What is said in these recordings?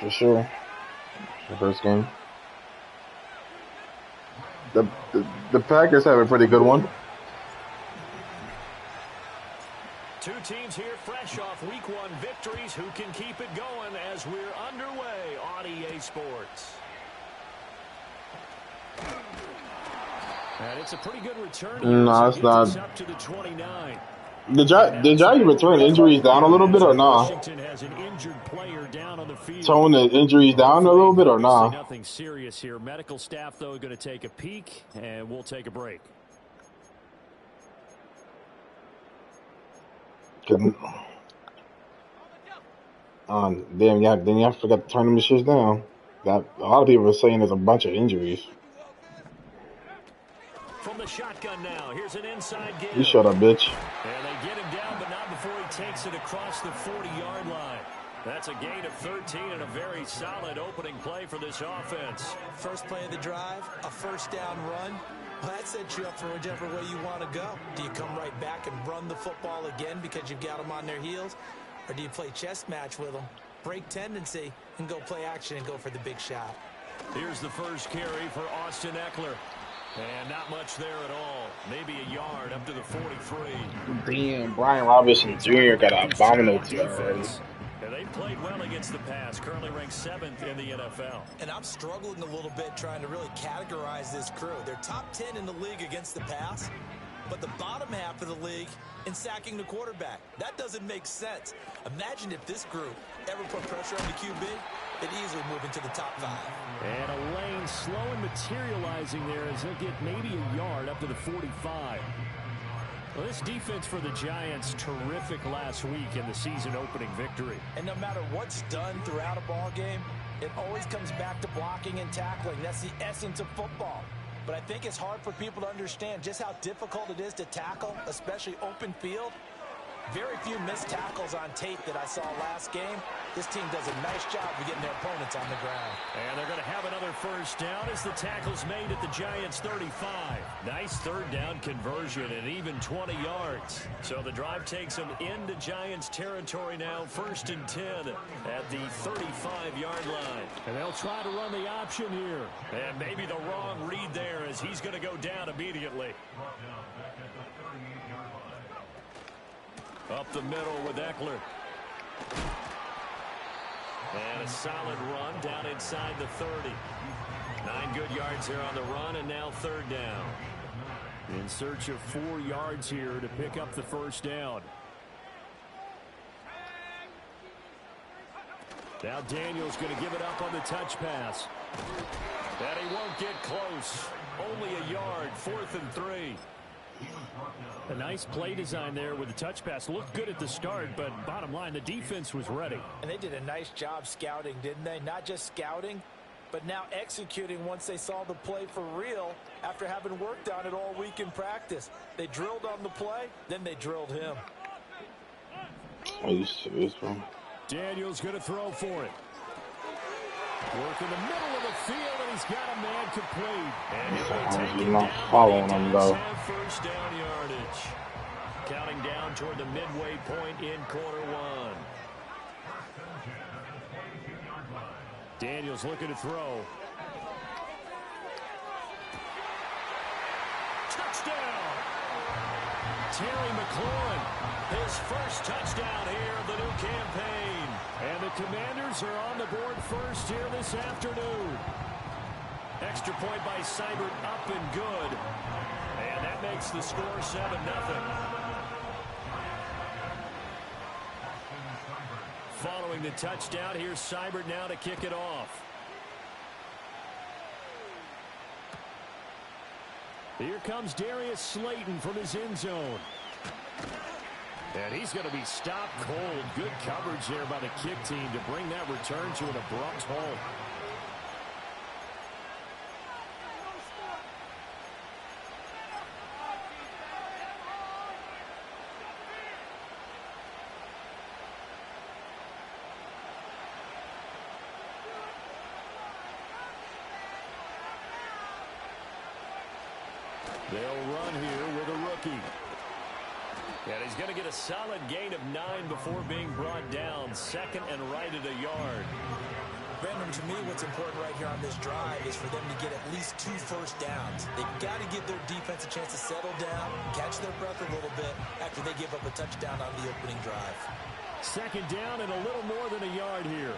for sure. The first game. The Packers have a pretty good one. Two teams here fresh off Week 1 victories. Who can keep it going as we're underway on EA Sports? And it's a pretty good return. No, it's not. Up to the 29. Did y'all return injuries down a little bit or nah? Washington has an injured player down on the field. Tone the injuries down a little bit or nah? Nothing serious here. Medical staff though going to take a peek, and we'll take a break. Damn, yeah, then y'all forgot to turn them shits down. That a lot of people are saying there's a bunch of injuries. From the shotgun now, here's an inside game. You shut up, bitch. And they get him down, but not before he takes it across the 40-yard line. That's a gain of 13 and a very solid opening play for this offense. First play of the drive, a first down run. Well, that sets you up for whichever way you want to go. Do you come right back and run the football again because you've got them on their heels? Or do you play chess match with them, break tendency, and go play action and go for the big shot? Here's the first carry for Austin Eckler. And not much there at all. Maybe a yard up to the 43. Damn, Brian Robinson Jr. got an abominable defense. And they played well against the pass. Currently ranked 7th in the NFL. And I'm struggling a little bit trying to really categorize this crew. They're top 10 in the league against the pass, but the bottom half of the league in sacking the quarterback. That doesn't make sense. Imagine if this group ever put pressure on the QB, they'd easily move into the top 5. And a lane slow and materializing there as he'll get maybe a yard up to the 45. Well, this defense for the Giants, terrific last week in the season-opening victory. And no matter what's done throughout a ball game, it always comes back to blocking and tackling. That's the essence of football. But I think it's hard for people to understand just how difficult it is to tackle, especially open field. Very few missed tackles on tape that I saw last game. This team does a nice job of getting their opponents on the ground. And they're going to have another first down as the tackle's made at the Giants' 35. Nice third down conversion and even 20 yards. So the drive takes them into Giants territory now, 1st and 10 at the 35-yard line. And they'll try to run the option here. And maybe the wrong read there as he's going to go down immediately. Up the middle with Eckler. And a solid run down inside the 30. 9 good yards here on the run, and now 3rd down. In search of 4 yards here to pick up the first down. Now Daniel's going to give it up on the touch pass. And he won't get close. Only a yard, 4th and 3. A nice play design there with the touch pass. Looked good at the start, but bottom line, the defense was ready. And they did a nice job scouting, didn't they? Not just scouting, but now executing once they saw the play for real after having worked on it all week in practice. They drilled on the play, then they drilled him. Are you serious, bro? Daniel's going to throw for it. Work in the middle of the field, and he's got a man complete. And he's not following him, though. First down yardage. Counting down toward the midway point in quarter 1. Daniels looking to throw. Touchdown! Terry McLaurin, his first touchdown here of the new campaign. And the Commanders are on the board first here this afternoon. Extra point by Seibert, up and good. And that makes the score 7-0. Following the touchdown, here's Seibert now to kick it off. Here comes Darius Slayton from his end zone. And he's going to be stopped cold. Good coverage there by the kick team to bring that return to an abrupt halt. They'll run here with a rookie. And he's going to get a solid gain of 9 before being brought down. 2nd and right at a yard. to me, what's important right here on this drive is for them to get at least 2 first downs. They've got to give their defense a chance to settle down, catch their breath a little bit after they give up a touchdown on the opening drive. Second down and a little more than a yard here.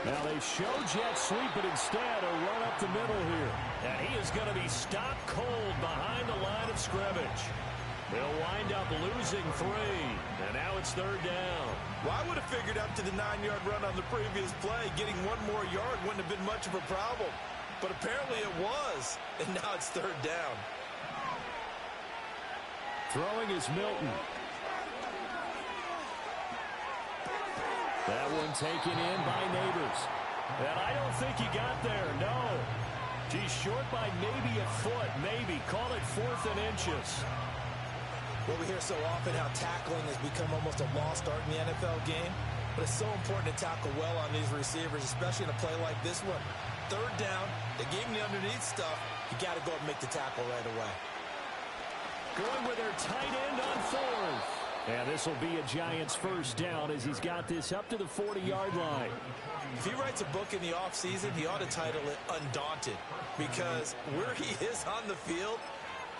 Now they show jet sweep, but instead a run up the middle here. And he is going to be stopped cold behind the line of scrimmage. They'll wind up losing 3. And now it's third down. Well, I would have figured up to the 9-yard run on the previous play. Getting 1 more yard wouldn't have been much of a problem. But apparently it was. And now it's third down. Throwing is Milton. That one taken in by Neighbors. And I don't think he got there, no. He's short by maybe a foot, maybe. Call it 4th and inches. Well, we hear so often how tackling has become almost a lost art in the NFL game. But it's so important to tackle well on these receivers, especially in a play like this one. Third down, they gave him the underneath stuff. You got to go and make the tackle right away. Going with their tight end on 4th. And this will be a Giants first down as he's got this up to the 40-yard line. If he writes a book in the offseason, he ought to title it Undaunted. Because where he is on the field,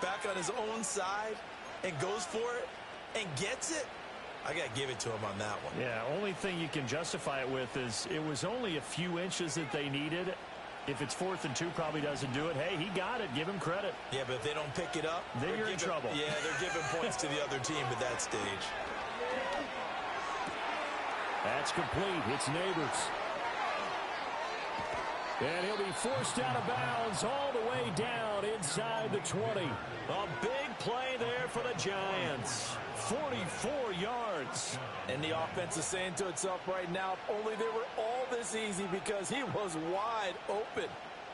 back on his own side, and goes for it, and gets it, I got to give it to him on that one. Yeah, only thing you can justify it with is it was only a few inches that they needed. If it's 4th and 2, probably doesn't do it. Hey, he got it. Give him credit. Yeah, but if they don't pick it up, then you're in trouble. Yeah, they're giving points to the other team at that stage. That's complete. It's Neighbors. And he'll be forced out of bounds all the way down inside the 20. A big play there for the Giants. 44 yards. And the offense is saying to itself right now, if only they were all this easy, because he was wide open.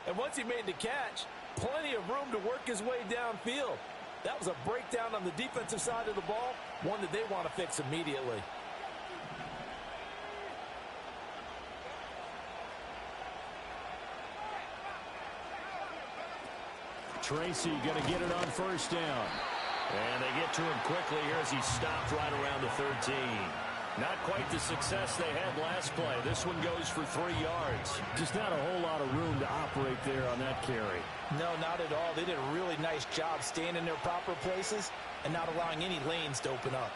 And once he made the catch, plenty of room to work his way downfield. That was a breakdown on the defensive side of the ball, one that they want to fix immediately. Tracy going to get it on first down. And they get to him quickly here as he stopped right around the 13. Not quite the success they had last play. This one goes for 3 yards. Just not a whole lot of room to operate there on that carry. No, not at all. They did a really nice job staying in their proper places and not allowing any lanes to open up.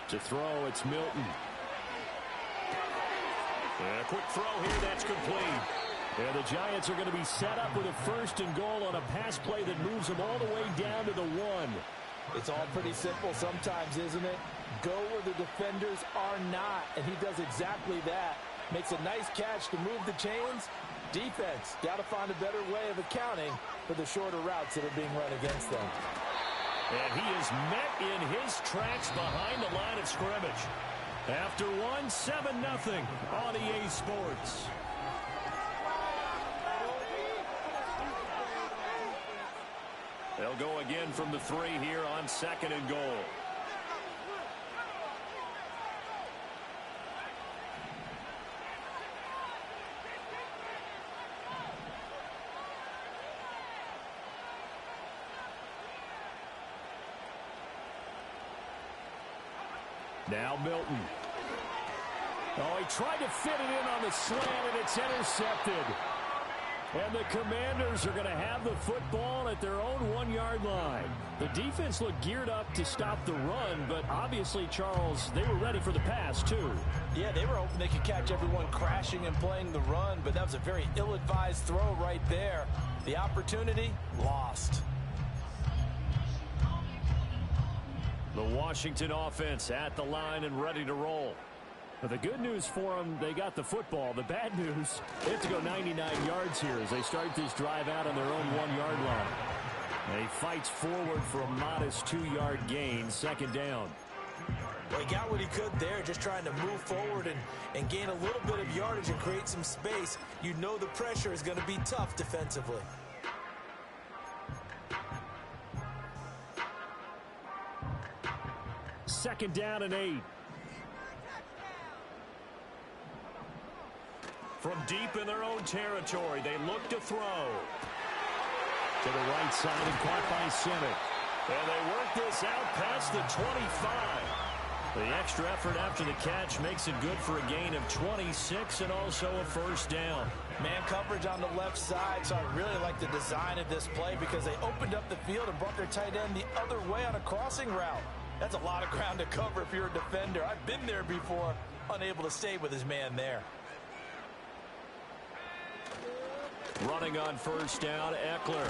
To throw, it's Milton. And a quick throw here, that's complete. And the Giants are going to be set up with a 1st and goal on a pass play that moves them all the way down to the 1. It's all pretty simple sometimes, isn't it? Go where the defenders are not, and he does exactly that. Makes a nice catch to move the chains. Defense, got to find a better way of accounting for the shorter routes that are being run against them. And he is met in his tracks behind the line of scrimmage. After 1, 7-0 on EA Sports. They'll go again from the 3 here on 2nd and goal. Now Milton. Oh, he tried to fit it in on the slant, and it's intercepted. And the Commanders are going to have the football at their own 1-yard line. The defense looked geared up to stop the run, but obviously, Charles, they were ready for the pass, too. Yeah, they were hoping they could catch everyone crashing and playing the run, but that was a very ill-advised throw right there. The opportunity, lost. The Washington offense at the line and ready to roll. But the good news for them, they got the football. The bad news, they have to go 99 yards here as they start this drive out on their own 1-yard line. And he fights forward for a modest 2-yard gain, 2nd down. Well, he got what he could there, just trying to move forward and gain a little bit of yardage and create some space. You know the pressure is going to be tough defensively. Second down and 8. From deep in their own territory, they look to throw. To the right side and caught by Simic. And they work this out past the 25. The extra effort after the catch makes it good for a gain of 26 and also a first down. Man coverage on the left side, so I really like the design of this play because they opened up the field and brought their tight end the other way on a crossing route. That's a lot of ground to cover if you're a defender. I've been there before, unable to stay with his man there. Running on first down, Eckler.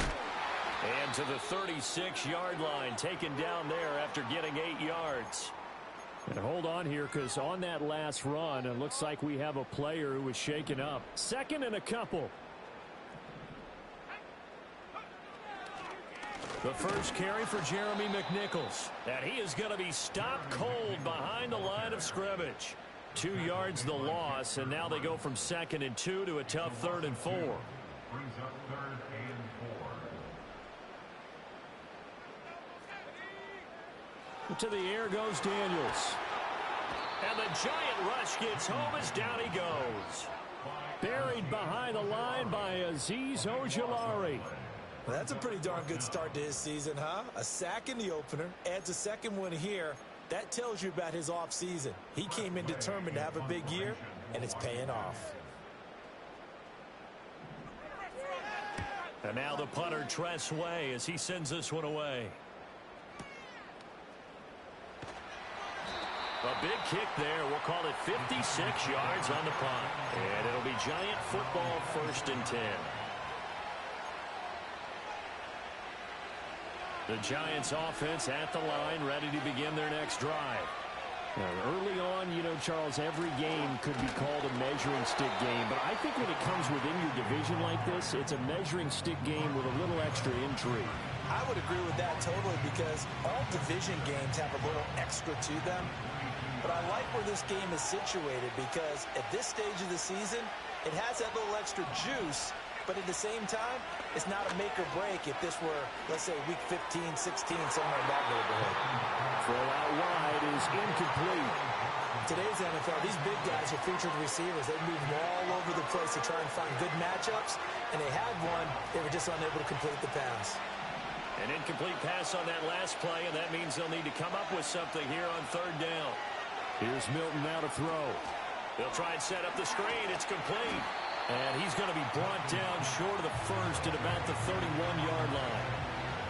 And to the 36-yard line, taken down there after getting 8 yards. And hold on here, because on that last run, it looks like we have a player who was shaken up. Second and a couple. The first carry for Jeremy McNichols. And he is going to be stopped cold behind the line of scrimmage. 2 yards the loss, and now they go from 2nd and 2 to a tough 3rd and 4. Brings up 3rd and 4. To the air goes Daniels. And the giant rush gets home as down he goes. Buried behind the line by Azeez Ojulari. Well, that's a pretty darn good start to his season, huh? A sack in the opener, adds a second one here. That tells you about his offseason. He came in determined to have a big year, and it's paying off. And now the punter, Tress Way, as he sends this one away. A big kick there. We'll call it 56 yards on the punt. And it'll be Giant football 1st and 10. The Giants offense at the line, ready to begin their next drive. Now, early on, you know, Charles, every game could be called a measuring stick game. But I think when it comes within your division like this, it's a measuring stick game with a little extra intrigue. I would agree with that totally because all division games have a little extra to them. But I like where this game is situated because at this stage of the season, it has that little extra juice. But at the same time, it's not a make or break if this were, let's say, week 15, 16, somewhere in that neighborhood. Throw out wide is incomplete. Today's NFL, these big guys are featured receivers. They move all over the place to try and find good matchups. And they had one. They were just unable to complete the pass. An incomplete pass on that last play, and that means they'll need to come up with something here on 3rd down. Here's Milton now to throw. They'll try and set up the screen. It's complete. And he's going to be brought down short of the first at about the 31-yard line.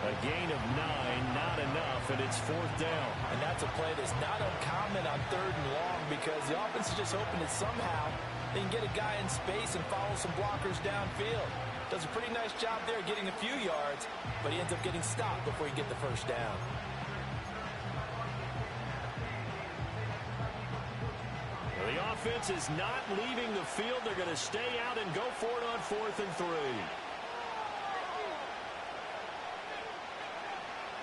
A gain of 9, not enough, and it's 4th down. And that's a play that's not uncommon on 3rd and long because the offense is just hoping that somehow they can get a guy in space and follow some blockers downfield. Does a pretty nice job there getting a few yards, but he ends up getting stopped before he get the first down. The offense is not leaving the field. They're going to stay out and go for it on 4th and 3.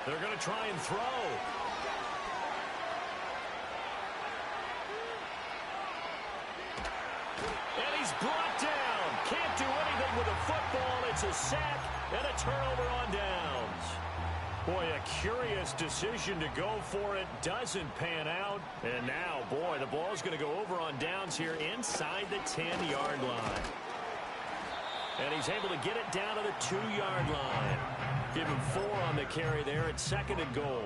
They're going to try and throw. And he's brought down. Can't do anything with a football. It's a sack and a turnover on downs. Boy, a curious decision to go for it. Doesn't pan out. And now, boy, the ball's going to go over on downs here inside the 10-yard line. And he's able to get it down to the 2-yard line. Give him 4 on the carry there at 2nd and goal.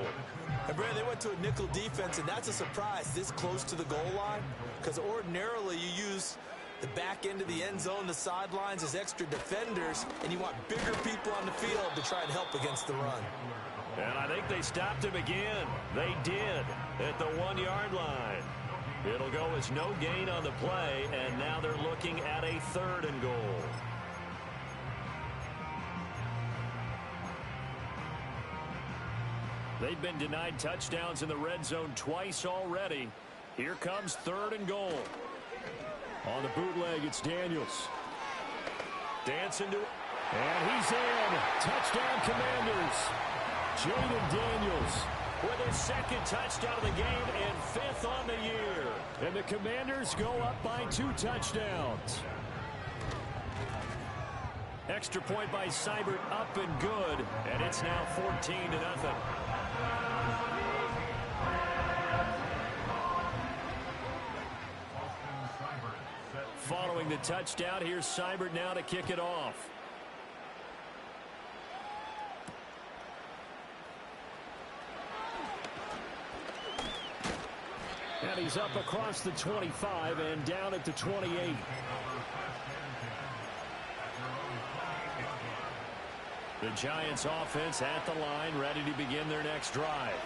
And, Brad, they went to a nickel defense, and that's a surprise this close to the goal line because ordinarily you use the back end of the end zone, the sidelines as extra defenders, and you want bigger people on the field to try and help against the run. And I think they stopped him again. They did at the 1-yard line. It'll go as no gain on the play, and now they're looking at a 3rd and goal. They've been denied touchdowns in the red zone twice already. Here comes 3rd and goal. On the bootleg, it's Daniels. Dancing to it. And he's in. Touchdown, Commanders. Jaden Daniels with his 2nd touchdown of the game and 5th on the year. And the Commanders go up by 2 touchdowns. Extra point by Seibert, up and good. And it's now 14-0. following the touchdown, here's Seibert now to kick it off. And he's up across the 25 and down at the 28. The Giants offense at the line, ready to begin their next drive.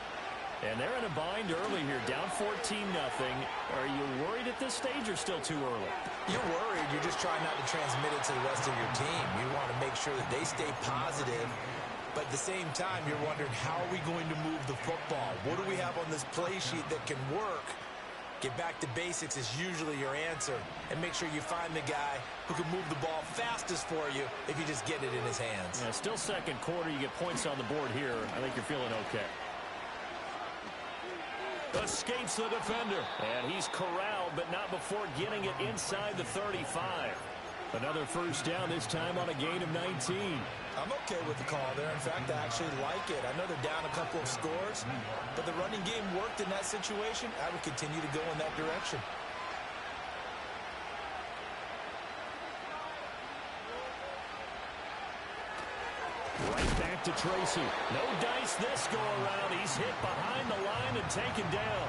And they're in a bind early here, down 14-0. Are you worried at this stage or still too early? You're worried. You're just trying not to transmit it to the rest of your team. You want to make sure that they stay positive. But at the same time, you're wondering, how are we going to move the football? What do we have on this play sheet that can work? Get back to basics is usually your answer. And make sure you find the guy who can move the ball fastest for you if you just get it in his hands. Yeah, still second quarter. You get points on the board here. I think you're feeling okay. Escapes the defender. And he's corralled, but not before getting it inside the 35. Another first down, this time on a gain of 19. I'm okay with the call there. In fact, I actually like it. I know they're down a couple of scores, but the running game worked in that situation. I would continue to go in that direction. Right back to Tracy. No dice this go around. He's hit behind the line and taken down.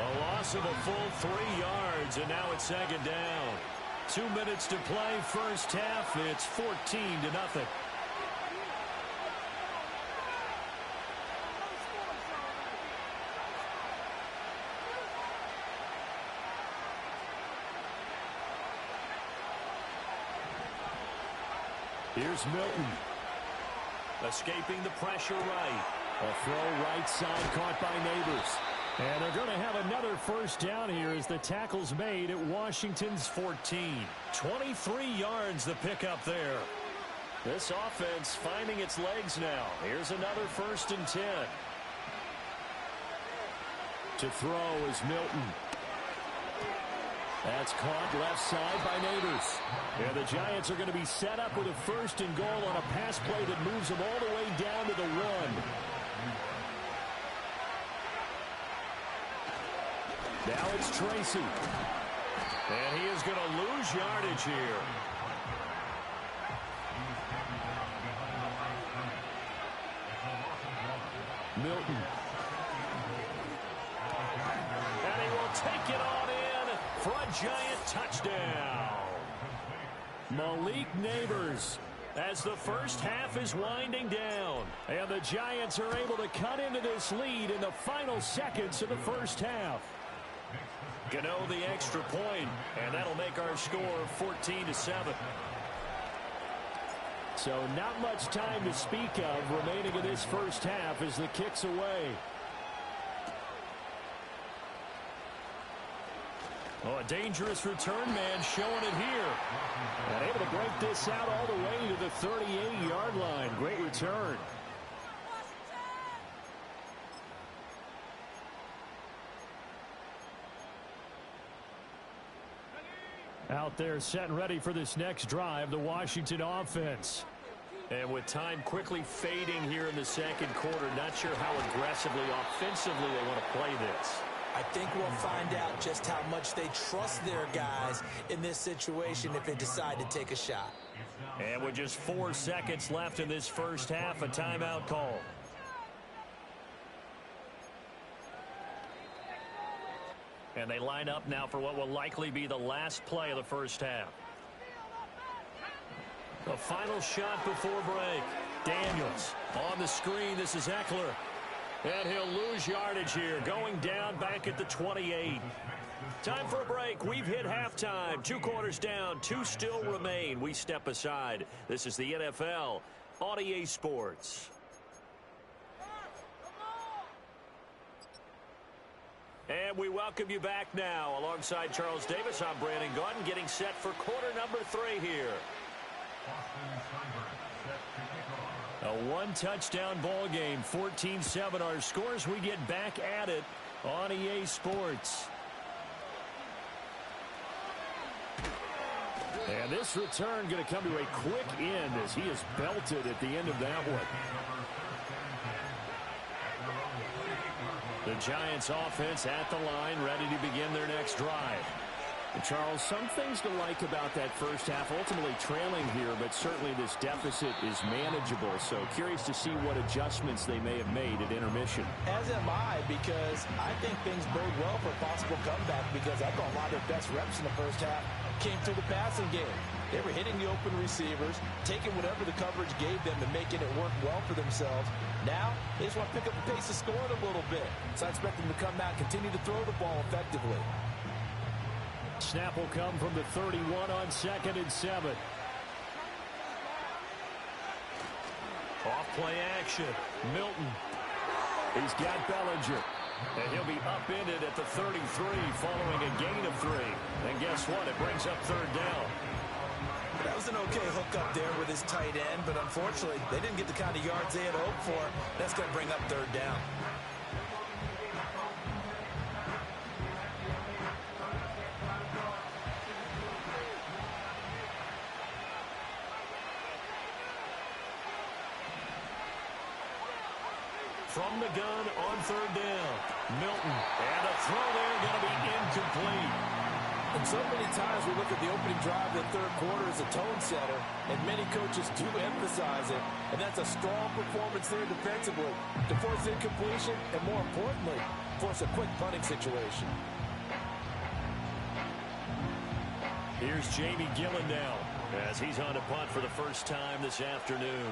A loss of a full 3 yards, and now it's second down. 2 minutes to play, first half. It's 14-0. Here's Milton. Escaping the pressure right. A throw right side caught by Neighbors. And they're going to have another first down here as the tackle's made at Washington's 14. 23 yards the pickup there. This offense finding its legs now. Here's another 1st and 10. To throw is Milton. That's caught left side by Neighbors. And the Giants are going to be set up with a 1st and goal on a pass play that moves them all the way down to the 1. Now it's Tracy. And he is going to lose yardage here. Milton. And he will take it on in for a Giant touchdown. Malik Neighbors, as the first half is winding down. And the Giants are able to cut into this lead in the final seconds of the first half. Gano the extra point, and that'll make our score 14-7. So not much time to speak of remaining in this first half as the kick's away. Oh, a dangerous return man showing it here. And able to break this out all the way to the 38-yard line. Great return. Out there set and ready for this next drive, the Washington offense. And with time quickly fading here in the second quarter, not sure how aggressively, offensively they want to play this. I think we'll find out just how much they trust their guys in this situation if they decide to take a shot. And with just 4 seconds left in this first half, a timeout call. And they line up now for what will likely be the last play of the first half. The final shot before break. Daniels on the screen. This is Eckler. And he'll lose yardage here, going down back at the 28. Time for a break. We've hit halftime. 2 quarters down, 2 still remain. We step aside. This is the NFL on EA Sports. And we welcome you back now. Alongside Charles Davis, I'm Brandon Gaudin, getting set for quarter number 3 here. A 1-touchdown ball game, 14-7 our scores. We get back at it on EA Sports. And this return going to come to a quick end as he is belted at the end of that one. The Giants offense at the line, ready to begin their next drive. And Charles, some things to like about that first half. Ultimately trailing here, but certainly this deficit is manageable. So curious to see what adjustments they may have made at intermission. As am I, because I think things bode well for a possible comeback, because I thought a lot of their best reps in the first half came through the passing game. They were hitting the open receivers, taking whatever the coverage gave them and making it work well for themselves. Now, they just want to pick up the pace of scoring a little bit. So I expect them to come out and continue to throw the ball effectively. Snap will come from the 31 on 2nd and 7. Off play action. Milton. He's got Bellinger. And he'll be upended at the 33 following a gain of 3. And guess what? It brings up 3rd down. That was an okay hook up there with his tight end, but unfortunately, they didn't get the kind of yards they had hoped for. That's going to bring up 3rd down. From the gun on 3rd down. Milton. And a throw there going to be incomplete. And so many times we look at the opening drive of the 3rd quarter as a tone setter, and many coaches do emphasize it. And that's a strong performance there defensively to force incompletion and, more importantly, force a quick punting situation. Here's Jamie Gillen now as he's on to punt for the first time this afternoon.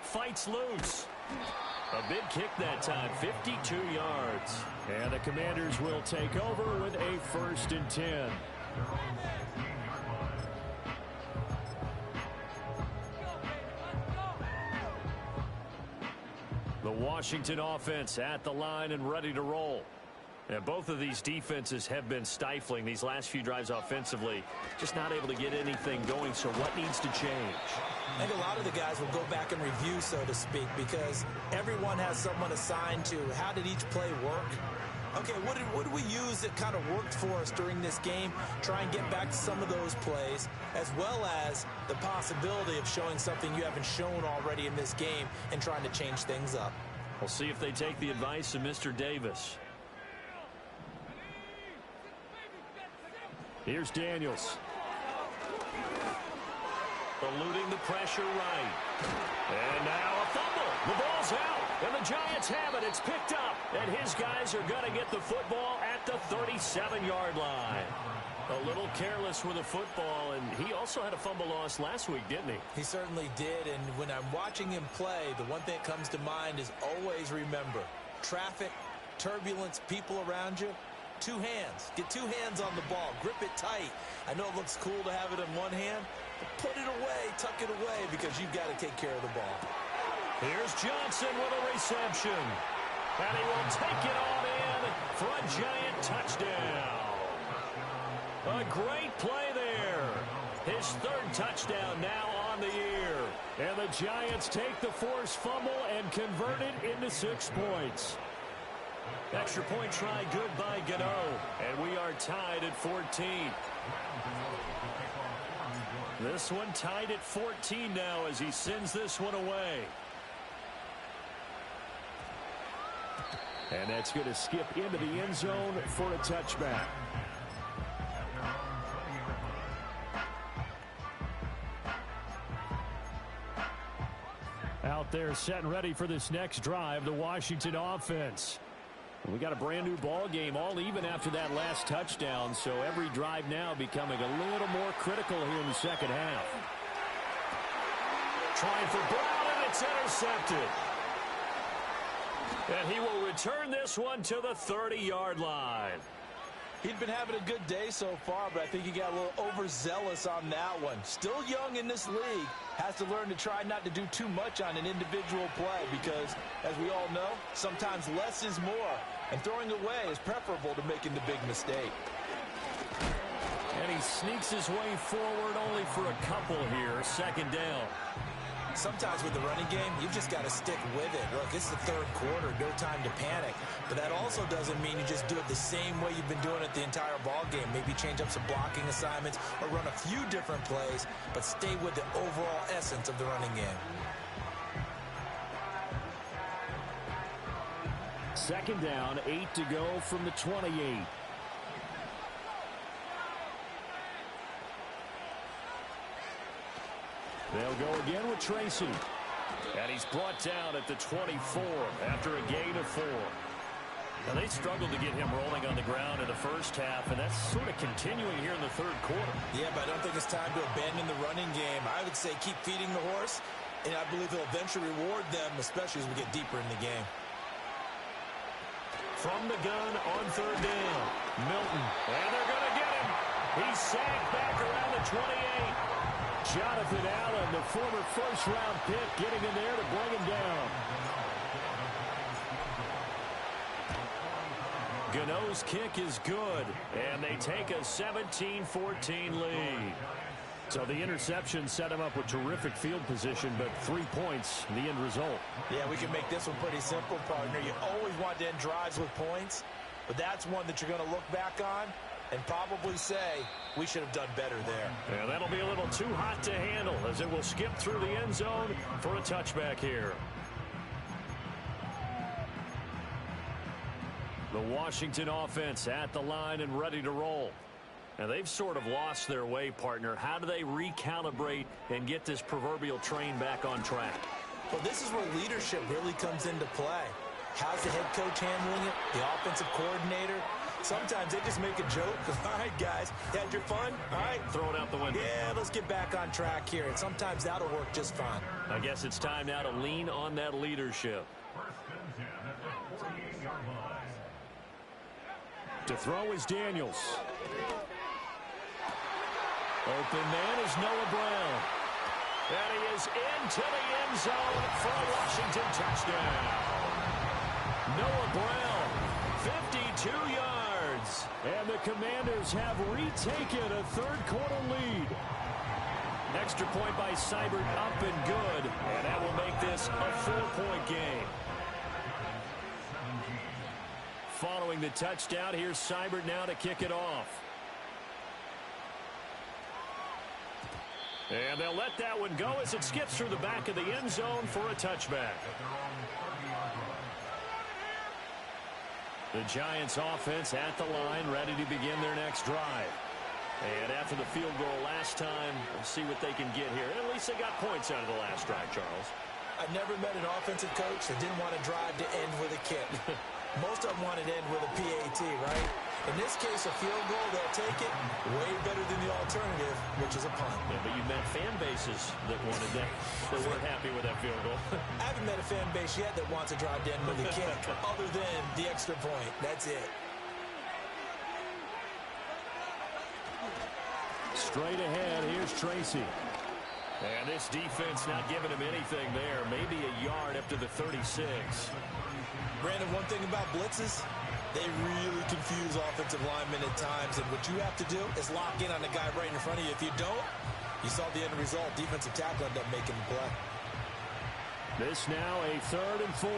Fights loose. A big kick that time, 52 yards. And the Commanders will take over with a 1st and 10. The Washington offense at the line and ready to roll. And both of these defenses have been stifling these last few drives offensively. Just not able to get anything going, so what needs to change? I think a lot of the guys will go back and review, so to speak, because everyone has someone assigned to how did each play work. Okay, what did we use that kind of worked for us during this game? Try and get back to some of those plays, as well as the possibility of showing something you haven't shown already in this game and trying to change things up. We'll see if they take the advice of Mr. Davis. Here's Daniels. Eluding the pressure right. And now a fumble. The ball's out. And the Giants have it. It's picked up. And his guys are going to get the football at the 37-yard line. A little careless with the football. And he also had a fumble loss last week, didn't he? He certainly did. And when I'm watching him play, the one thing that comes to mind is always remember, traffic, turbulence, people around you. 2 hands. Get 2 hands on the ball. Grip it tight. I know it looks cool to have it in one hand, but put it away, tuck it away, because you've got to take care of the ball. Here's Johnson with a reception. And he will take it on in for a Giant touchdown. A great play there. His 3rd touchdown now on the year. And the Giants take the forced fumble and convert it into 6 points. Extra point try good by Gano. And we are tied at 14. This one tied at 14 now as he sends this one away. And that's going to skip into the end zone for a touchback. Out there set and ready for this next drive, the Washington offense. We got a brand new ball game, all even after that last touchdown, so every drive now becoming a little more critical here in the second half. Trying for Brown, and it's intercepted. And he will return this one to the 30-yard line. He'd been having a good day so far, but I think he got a little overzealous on that one. Still young in this league. Has to learn to try not to do too much on an individual play because, as we all know, sometimes less is more. And throwing away is preferable to making the big mistake. And he sneaks his way forward only for a couple here. 2nd down. Sometimes with the running game, you've just got to stick with it. Look, it's the third quarter, no time to panic. But that also doesn't mean you just do it the same way you've been doing it the entire ball game. Maybe change up some blocking assignments or run a few different plays, but stay with the overall essence of the running game. Second down, 8 to go from the 28. They'll go again with Tracy. And he's brought down at the 24 after a gain of 4. Now, they struggled to get him rolling on the ground in the first half, and that's sort of continuing here in the third quarter. Yeah, but I don't think it's time to abandon the running game. I would say keep feeding the horse, and I believe he'll eventually reward them, especially as we get deeper in the game. From the gun on third down, Milton. And they're going to get him. He's sacked back around the 28. Jonathan Allen, the former first-round pick, getting in there to bring him down. Gano's kick is good, and they take a 17-14 lead. So the interception set him up with terrific field position, but 3 points, the end result. Yeah, we can make this one pretty simple, partner. You always want to end drives with points, but that's one that you're going to look back on and probably say, we should have done better there. Yeah, that'll be a little too hot to handle as it will skip through the end zone for a touchback here. The Washington offense at the line and ready to roll. And they've sort of lost their way, partner. How do they recalibrate and get this proverbial train back on track? Well, this is where leadership really comes into play. How's the head coach handling it? The offensive coordinator? Sometimes they just make a joke. All right, guys, you had your fun? All right. Throw it out the window. Yeah, let's get back on track here. And sometimes that'll work just fine. I guess it's time now to lean on that leadership. First and 10 at the 48-yard line. To throw is Daniels. Open man is Noah Brown. And he is into the end zone for a Washington touchdown. Noah Brown, 52 yards. And the Commanders have retaken a third-quarter lead. Extra point by Seibert, up and good. And that will make this a 4-point game. Following the touchdown, here's Seibert now to kick it off. And they'll let that one go as it skips through the back of the end zone for a touchback. The Giants offense at the line, ready to begin their next drive. And after the field goal last time, we'll see what they can get here. At least they got points out of the last drive, Charles. I've never met an offensive coach that didn't want to drive to end with a kick. Most of them wanted to end with a PAT, right? In this case, a field goal, they'll take it. Way better than the alternative, which is a punt. Yeah, but you met fan bases that wanted that. They weren't happy with that field goal. I haven't met a fan base yet that wants to drive to end with a kick, other than the extra point. That's it. Straight ahead, here's Tracy. And this defense not giving him anything there. Maybe a yard up to the 36. Brandon, one thing about blitzes, they really confuse offensive linemen at times. And what you have to do is lock in on the guy right in front of you. If you don't, you saw the end result. Defensive tackle ended up making the play. This now a 3rd and 4.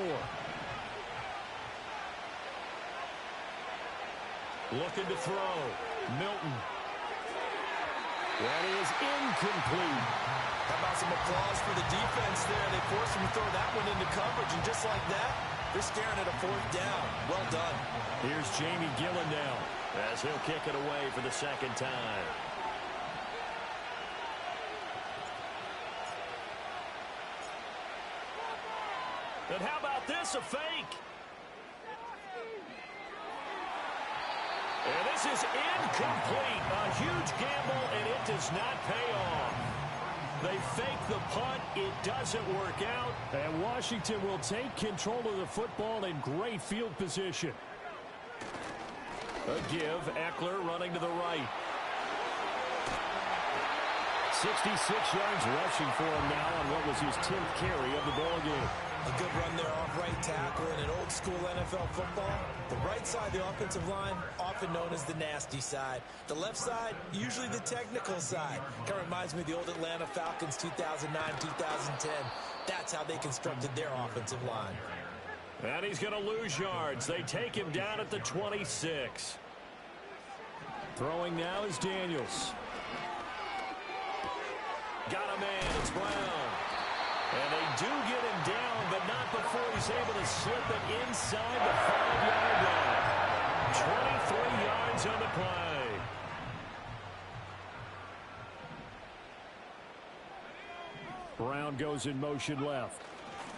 Looking to throw. Milton. That is incomplete. How about some applause for the defense there? They forced him to throw that one into coverage, and just like that, they're staring at a 4th down. Well done. Here's Jamie Gillen now as he'll kick it away for the second time. And how about this, a fake? And this is incomplete. A huge gamble, and it does not pay off. They fake the punt. It doesn't work out. And Washington will take control of the football in great field position. A give. Eckler running to the right. 66 yards rushing for him now on what was his 10th carry of the ball game. A good run there off right tackle in an old-school NFL football. The right side of the offensive line often known as the nasty side. The left side, usually the technical side. Kind of reminds me of the old Atlanta Falcons 2009-2010. That's how they constructed their offensive line. And he's going to lose yards. They take him down at the 26. Throwing now is Daniels. Got a man. It's Brown. And they do get him down, but not before he's able to slip it inside the 5-yard line. 23 yards on the play. Brown goes in motion left.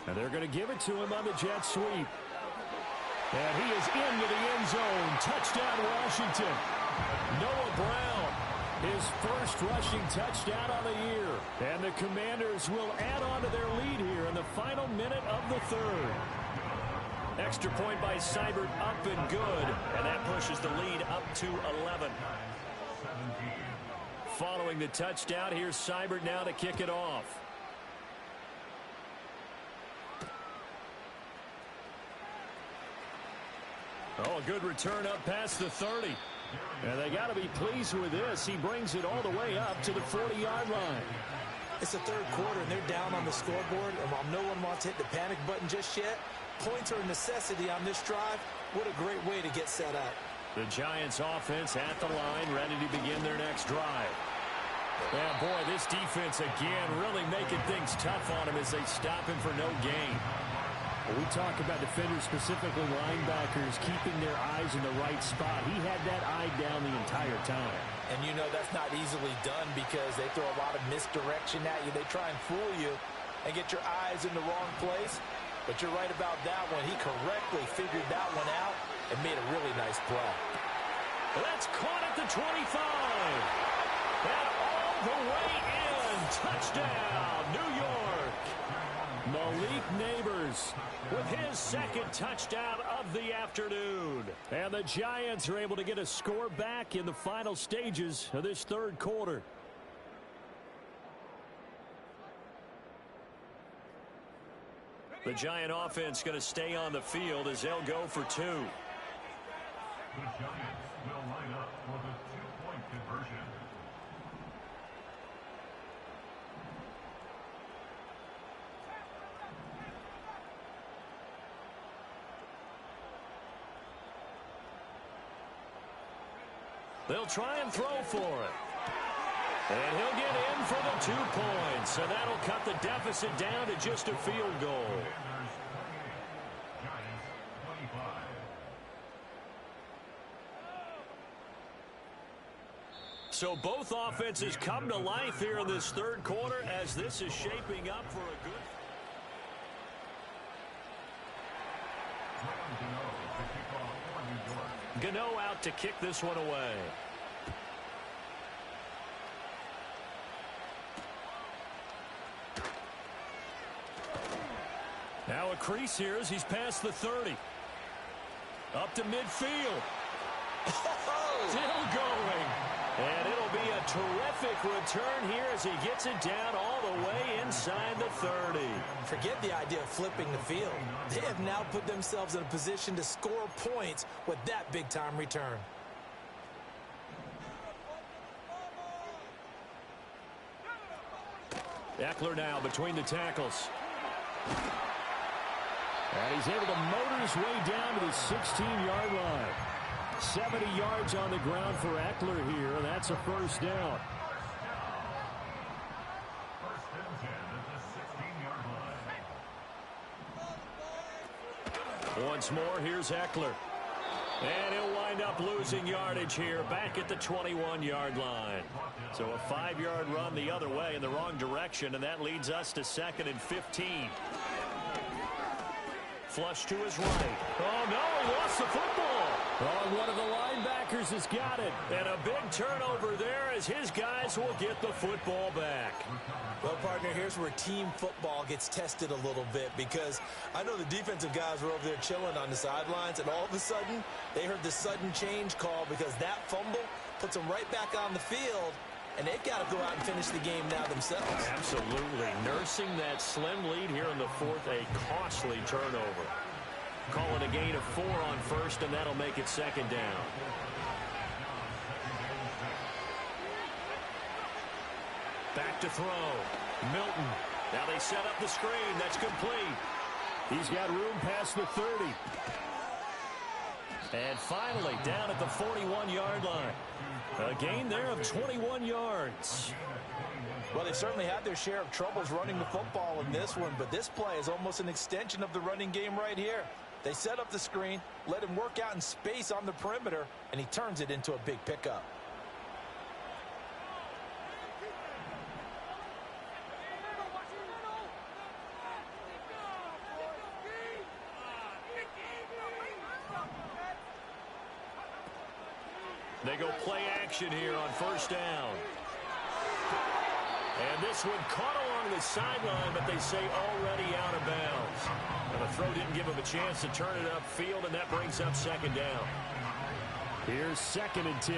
And they're going to give it to him on the jet sweep. And he is into the end zone. Touchdown, Washington. Noah Brown, his first rushing touchdown of the year. And the Commanders will add on to their lead here in the final minute of the third. Extra point by Seibert, up and good. And that pushes the lead up to 11. Following the touchdown, here's Seibert now to kick it off. Oh, a good return up past the 30. And they got to be pleased with this. He brings it all the way up to the 40-yard line. It's the third quarter, and they're down on the scoreboard. And while no one wants to hit the panic button just yet, points are a necessity on this drive. What a great way to get set up. The Giants offense at the line, ready to begin their next drive. Yeah, boy, this defense again really making things tough on him as they stop him for no gain. We talk about defenders, specifically linebackers, keeping their eyes in the right spot. He had that eye down the entire time. And you know that's not easily done because they throw a lot of misdirection at you. They try and fool you and get your eyes in the wrong place. But you're right about that one. He correctly figured that one out and made a really nice play. That's caught at the 25. And all the way in. Touchdown, New York. Malik Neighbors with his second touchdown of the afternoon. And the Giants are able to get a score back in the final stages of this third quarter. The Giant offense going to stay on the field as they'll go for two. The Giants will line up for the two-point conversion. They'll try and throw for it. And he'll get in for the 2 points. So that'll cut the deficit down to just a field goal. So both offenses come to life here in this third quarter as this is shaping up for a good... Gano out to kick this one away. Now a crease here as he's past the 30. Up to midfield. Still going. And it'll be a terrific return here as he gets it down all the way inside the 30. Forget the idea of flipping the field. They have now put themselves in a position to score points with that big-time return. Eckler now between the tackles. And he's able to motor his way down to the 16-yard line. 70 yards on the ground for Eckler here, and that's a first down. First and 10 at the 16-yard line. Once more, here's Eckler. And he'll wind up losing yardage here back at the 21-yard line. So a 5-yard run the other way in the wrong direction, and that leads us to 2nd and 15. Flush to his right. Oh, no, he lost the football. Oh, one of the linebackers has got it. And a big turnover there as his guys will get the football back. Well, partner, here's where team football gets tested a little bit because I know the defensive guys were over there chilling on the sidelines, and all of a sudden, they heard the sudden change call because that fumble puts them right back on the field, and they've got to go out and finish the game now themselves. Absolutely. Nursing that slim lead here in the fourth, a costly turnover. Call it a gain of 4 on first, and that'll make it second down. Back to throw. Milton. Now they set up the screen. That's complete. He's got room past the 30. And finally, down at the 41-yard line. A gain there of 21 yards. Well, they certainly had their share of troubles running the football in this one, but this play is almost an extension of the running game right here. They set up the screen, let him work out in space on the perimeter, and he turns it into a big pickup. They go play action here on first down. And this one caught along the sideline, but they say already out of bounds. Now the throw didn't give him a chance to turn it upfield, and that brings up second down. Here's 2nd and 10.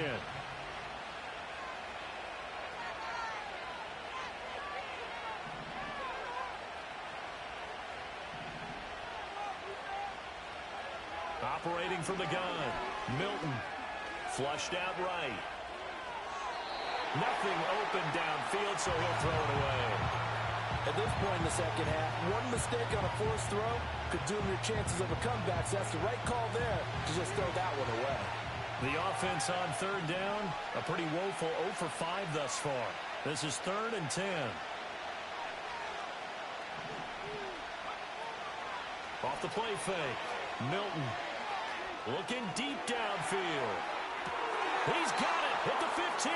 Operating from the gun, Milton. Flushed out right. Nothing open downfield, so he'll throw it away. At this point in the second half, one mistake on a forced throw could doom your chances of a comeback. So that's the right call there to just throw that one away. The offense on third down, a pretty woeful 0 for 5 thus far. This is 3rd and 10. Off the play fake, Milton looking deep downfield. He's got it at the 15.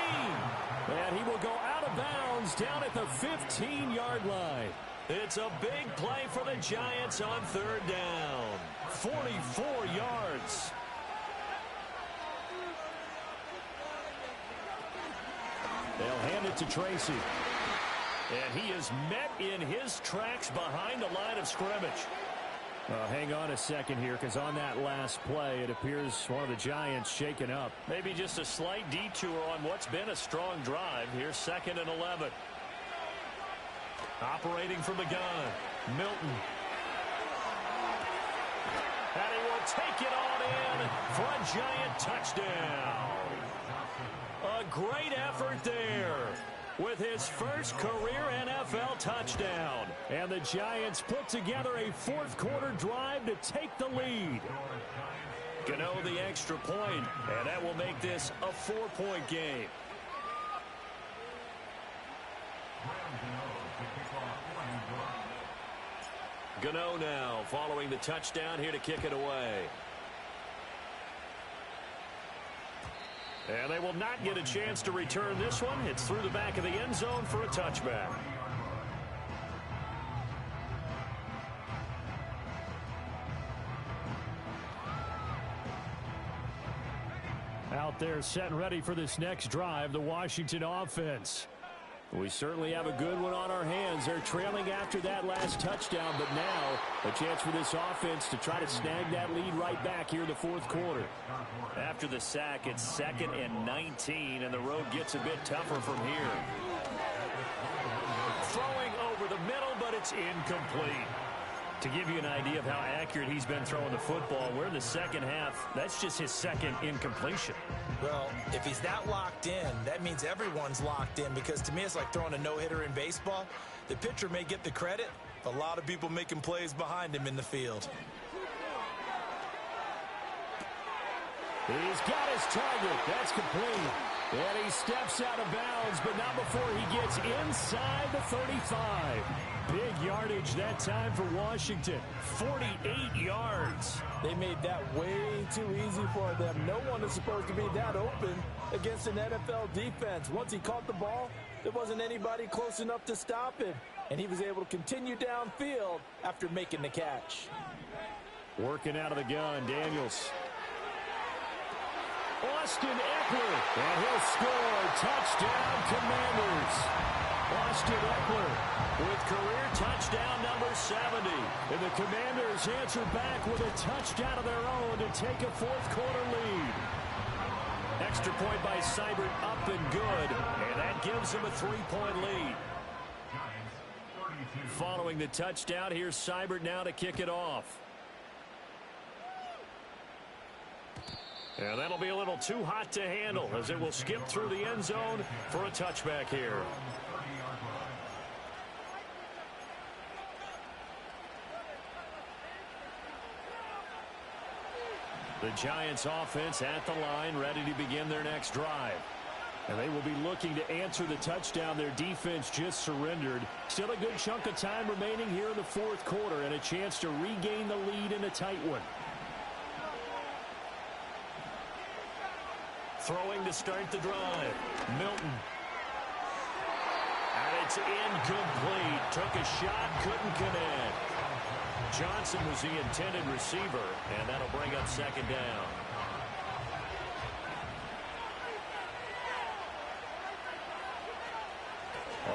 And he will go out of bounds down at the 15-yard line. It's a big play for the Giants on third down. 44 yards. They'll hand it to Tracy. And he is met in his tracks behind the line of scrimmage. Hang on a second here, because on that last play, it appears one of the Giants shaken up. Maybe just a slight detour on what's been a strong drive. Here's 2nd and 11. Operating from the gun, Milton. And he will take it on in for a Giant touchdown. A great effort there with his first career NFL touchdown. And the Giants put together a fourth-quarter drive to take the lead. Gano the extra point, and that will make this a 4-point game. Gano now following the touchdown here to kick it away. And they will not get a chance to return this one. It's through the back of the end zone for a touchback. Out there set and ready for this next drive, the Washington offense. We certainly have a good one on our hands. They're trailing after that last touchdown, but now a chance for this offense to try to snag that lead right back here in the fourth quarter. After the sack, it's 2nd and 19, and the road gets a bit tougher from here. Throwing over the middle, but it's incomplete. To give you an idea of how accurate he's been throwing the football, we're in the second half. That's just his 2nd incompletion. Well, if he's that locked in, that means everyone's locked in, because to me it's like throwing a no-hitter in baseball. The pitcher may get the credit, but a lot of people making plays behind him in the field. He's got his target. That's complete. And he steps out of bounds, but not before he gets inside the 35. Big yardage that time for Washington. 48 yards. They made that way too easy for them. No one is supposed to be that open against an NFL defense. Once he caught the ball, there wasn't anybody close enough to stop him. And he was able to continue downfield after making the catch. Working out of the gun, Daniels. Austin Eckler, and he'll score. Touchdown, Commanders. Austin Eckler with career touchdown number 70. And the Commanders answer back with a touchdown of their own to take a fourth-quarter lead. Extra point by Seibert, up and good, and that gives him a 3-point lead. Following the touchdown, here's Seibert now to kick it off. And that'll be a little too hot to handle as it will skip through the end zone for a touchback here. The Giants offense at the line, ready to begin their next drive. And they will be looking to answer the touchdown their defense just surrendered. Still a good chunk of time remaining here in the fourth quarter and a chance to regain the lead in a tight one. Throwing to start the drive. Milton. And it's incomplete. Took a shot, couldn't connect. Johnson was the intended receiver, and that'll bring up second down.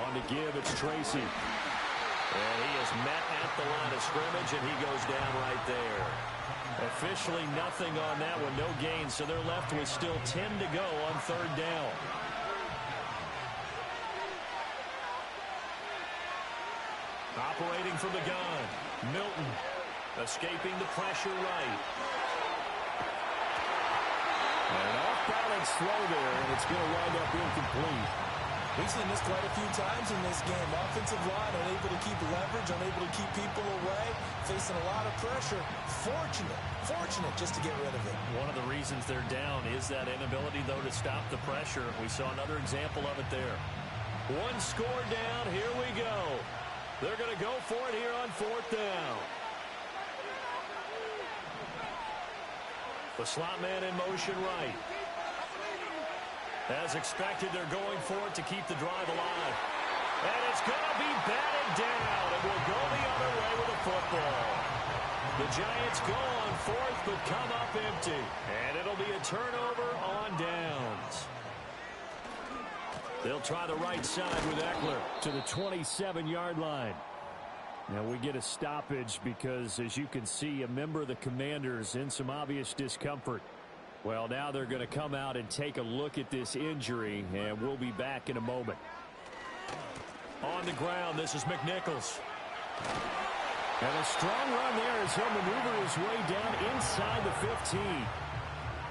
On to give, it's Tracy. And he is met at the line of scrimmage, and he goes down right there. Officially nothing on that one, no gain, so they're left with still 10 to go on third down. Operating from the gun, Milton escaping the pressure right. And an off-balance throw there, and it's going to wind up incomplete. We've seen this quite a few times in this game. Offensive line unable to keep leverage, unable to keep people away, facing a lot of pressure. Fortunate just to get rid of it. One of the reasons they're down is that inability, though, to stop the pressure. We saw another example of it there. One score down, here we go. They're going to go for it here on fourth down. The slot man in motion right. As expected, they're going for it to keep the drive alive. And it's going to be batted down. It will go the other way with the football. The Giants go on fourth, but come up empty. And it'll be a turnover on downs. They'll try the right side with Eckler to the 27-yard line. Now we get a stoppage because, as you can see, a member of the Commanders in some obvious discomfort. Well, now they're going to come out and take a look at this injury, and we'll be back in a moment. On the ground, this is McNichols. And a strong run there as he'll maneuver his way down inside the 15.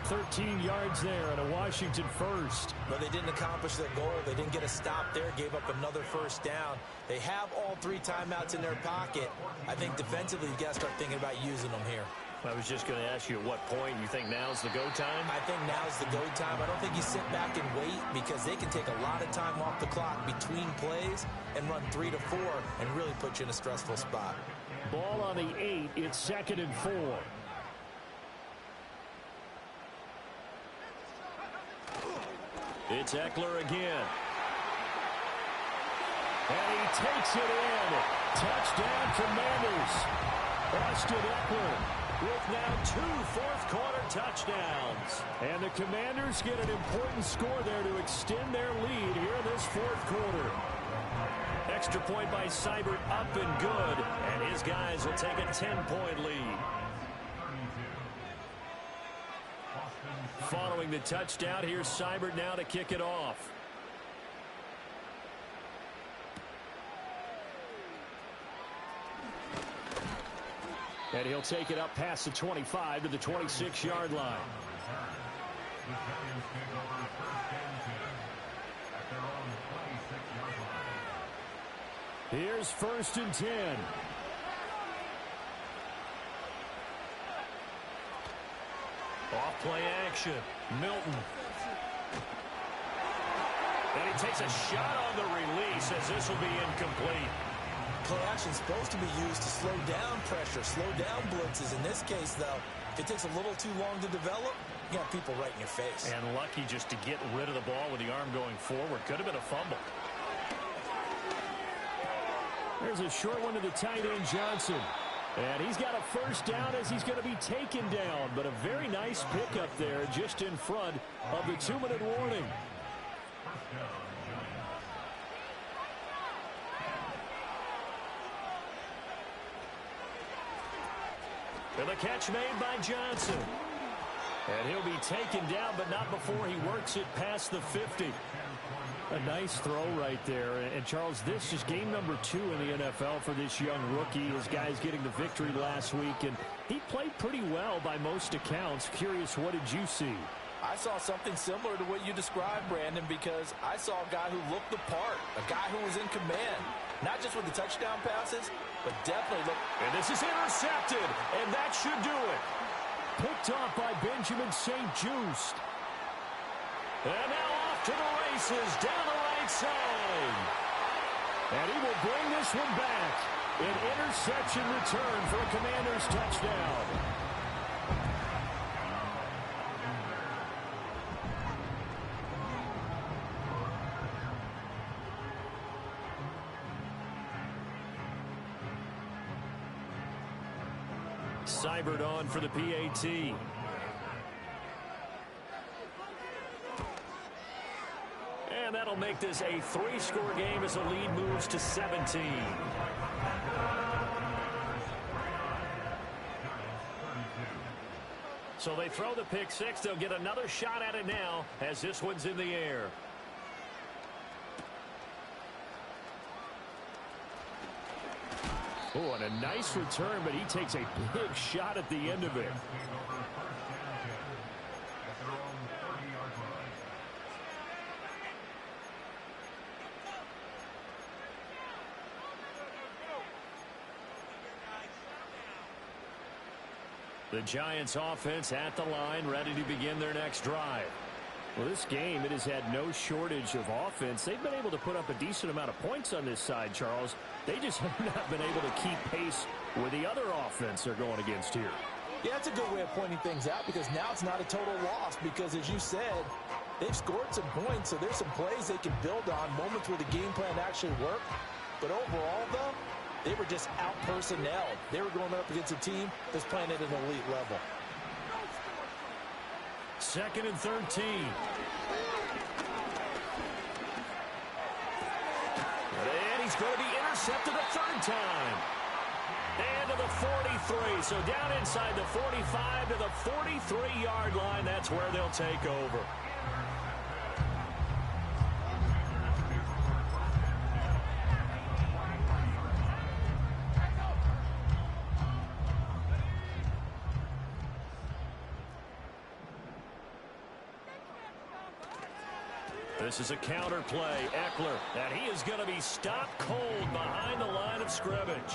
13 yards there and a Washington first. But they didn't accomplish their goal. They didn't get a stop there, gave up another first down. They have all three timeouts in their pocket. I think defensively, you got to start thinking about using them here. I was just going to ask you at what point you think now's the go time? I think now's the go time. I don't think you sit back and wait because they can take a lot of time off the clock between plays and run 3 to 4 and really put you in a stressful spot. Ball on the 8. It's 2nd and 4. It's Eckler again. And he takes it in. Touchdown, Commanders. Austin Eckler with now 2 fourth-quarter touchdowns. And the Commanders get an important score there to extend their lead here in this fourth quarter. Extra point by Seibert up and good. And his guys will take a 10-point lead. Following the touchdown, here's Seibert now to kick it off. And he'll take it up past the 25 to the 26-yard line. The Giants take over 1st and 10 at their own 26-yard line. Here's 1st and 10. Off play action. Milton. And he takes a shot on the release as this will be incomplete. Play action is supposed to be used to slow down pressure, slow down blitzes. In this case, though, if it takes a little too long to develop, you got people right in your face. And lucky just to get rid of the ball with the arm going forward. Could have been a fumble. There's a short one to the tight end, Johnson. And he's got a first down as he's going to be taken down. But a very nice pickup there just in front of the 2-minute warning. And the catch made by Johnson. And he'll be taken down, but not before he works it past the 50. A nice throw right there. And Charles, this is game number 2 in the NFL for this young rookie. His guys getting the victory last week, and he played pretty well by most accounts. Curious, what did you see? I saw something similar to what you described, Brandon, because I saw a guy who looked the part, a guy who was in command, not just with the touchdown passes, but definitely looked. And this is intercepted, and that should do it. Picked off by Benjamin St. Just. And now off to the races down the right side. And he will bring this one back. An interception return for a Commanders touchdown. Seibert on for the PAT. And that'll make this a 3-score game as the lead moves to 17. So they throw the pick six. They'll get another shot at it now as this one's in the air. Oh, and a nice return, but he takes a big shot at the end of it. The Giants offense at the line, ready to begin their next drive. Well, this game, it has had no shortage of offense. They've been able to put up a decent amount of points on this side, Charles. They just have not been able to keep pace with the other offense they're going against here. Yeah, that's a good way of pointing things out, because now it's not a total loss, because as you said, they've scored some points, so there's some plays they can build on, moments where the game plan actually worked. But overall, though, they were just out-personnelled. They were going up against a team that's playing at an elite level. 2nd and 13. And he's going to be intercepted a 3rd time. And to the 43. So down inside the 45 to the 43-yard line. That's where they'll take over. This is a counter play. Eckler, and he is going to be stopped cold behind the line of scrimmage.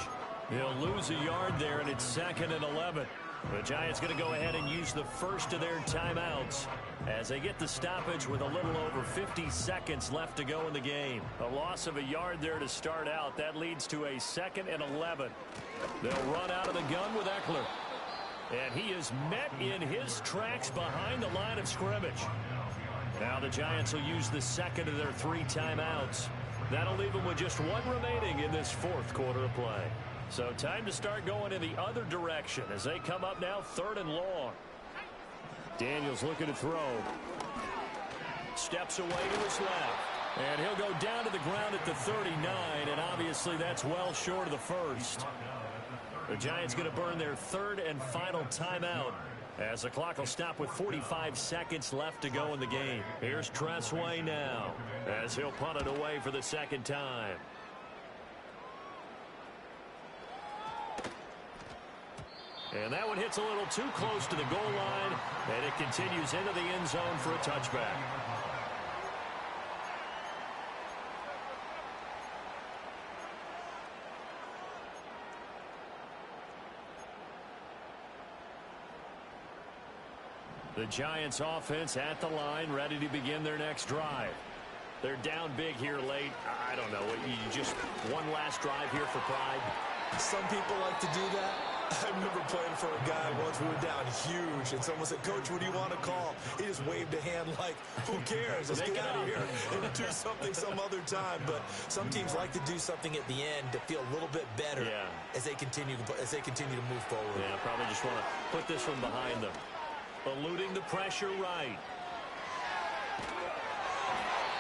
He'll lose a yard there, and it's 2nd and 11. The Giants going to go ahead and use the first of their timeouts as they get the stoppage with a little over 50 seconds left to go in the game. A loss of a yard there to start out. That leads to a 2nd and 11. They'll run out of the gun with Eckler. And he is met in his tracks behind the line of scrimmage. Now the Giants will use the 2nd of their 3 timeouts. That'll leave them with just 1 remaining in this 4th quarter of play. So time to start going in the other direction as they come up now 3rd and long. Daniels looking to throw. Steps away to his left. And he'll go down to the ground at the 39, and obviously that's well short of the first. The Giants going to burn their 3rd and final timeout, as the clock will stop with 45 seconds left to go in the game. Here's Tressway now, as he'll punt it away for the 2nd time. And that one hits a little too close to the goal line, and it continues into the end zone for a touchback. The Giants offense at the line, ready to begin their next drive. They're down big here late. I don't know. You just one last drive here for pride. Some people like to do that. I remember playing for a guy once. We were down huge, and someone said, "Coach, what do you want to call?" He just waved a hand like, "Who cares? Let's get out of here and do something some other time." But some teams like to do something at the end to feel a little bit better as they continue to move forward. Yeah, probably just want to put this one behind them. Eluding the pressure right.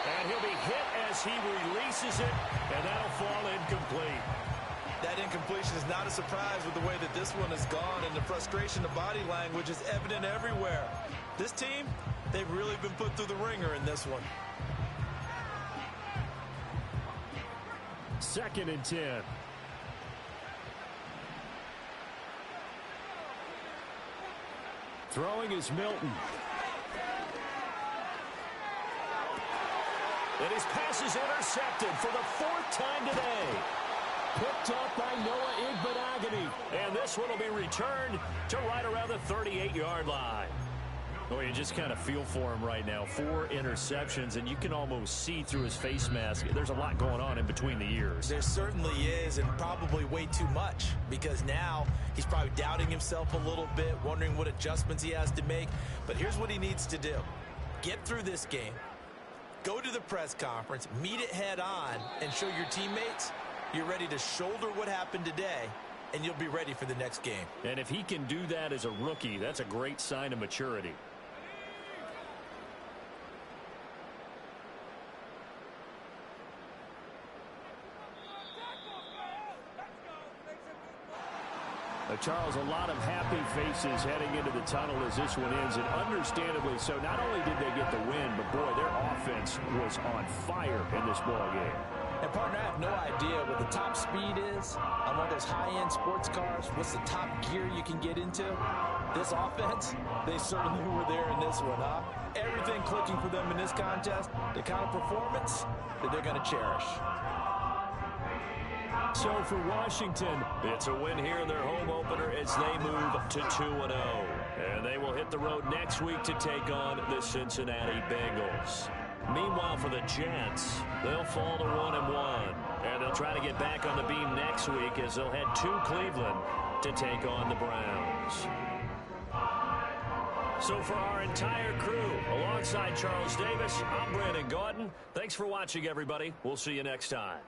And he'll be hit as he releases it, and that'll fall incomplete. That incompletion is not a surprise with the way that this one has gone, and the frustration, the body language is evident everywhere. This team, they've really been put through the ringer in this one. 2nd and 10. Throwing is Milton. And his pass is intercepted for the 4th time today. Picked up by Noah Igbenogany. And this one will be returned to right around the 38-yard line. Oh, you just kind of feel for him right now. 4 interceptions, and you can almost see through his face mask. There's a lot going on in between the ears. There certainly is, and probably way too much, because now he's probably doubting himself a little bit, wondering what adjustments he has to make. But here's what he needs to do. Get through this game, go to the press conference, meet it head on, and show your teammates you're ready to shoulder what happened today, and you'll be ready for the next game. And if he can do that as a rookie, that's a great sign of maturity. Charles, a lot of happy faces heading into the tunnel as this one ends, and understandably so. Not only did they get the win, but boy, their offense was on fire in this ball game. And partner, I have no idea what the top speed is on one of those high-end sports cars. What's the top gear you can get into? This offense, they certainly were there in this one, huh? Everything clicking for them in this contest, the kind of performance that they're going to cherish. So for Washington, it's a win here in their home opener as they move to 2-0. And they will hit the road next week to take on the Cincinnati Bengals. Meanwhile, for the Jets, they'll fall to 1-1. And they'll try to get back on the beam next week as they'll head to Cleveland to take on the Browns. So for our entire crew, alongside Charles Davis, I'm Brandon Gaudin. Thanks for watching, everybody. We'll see you next time.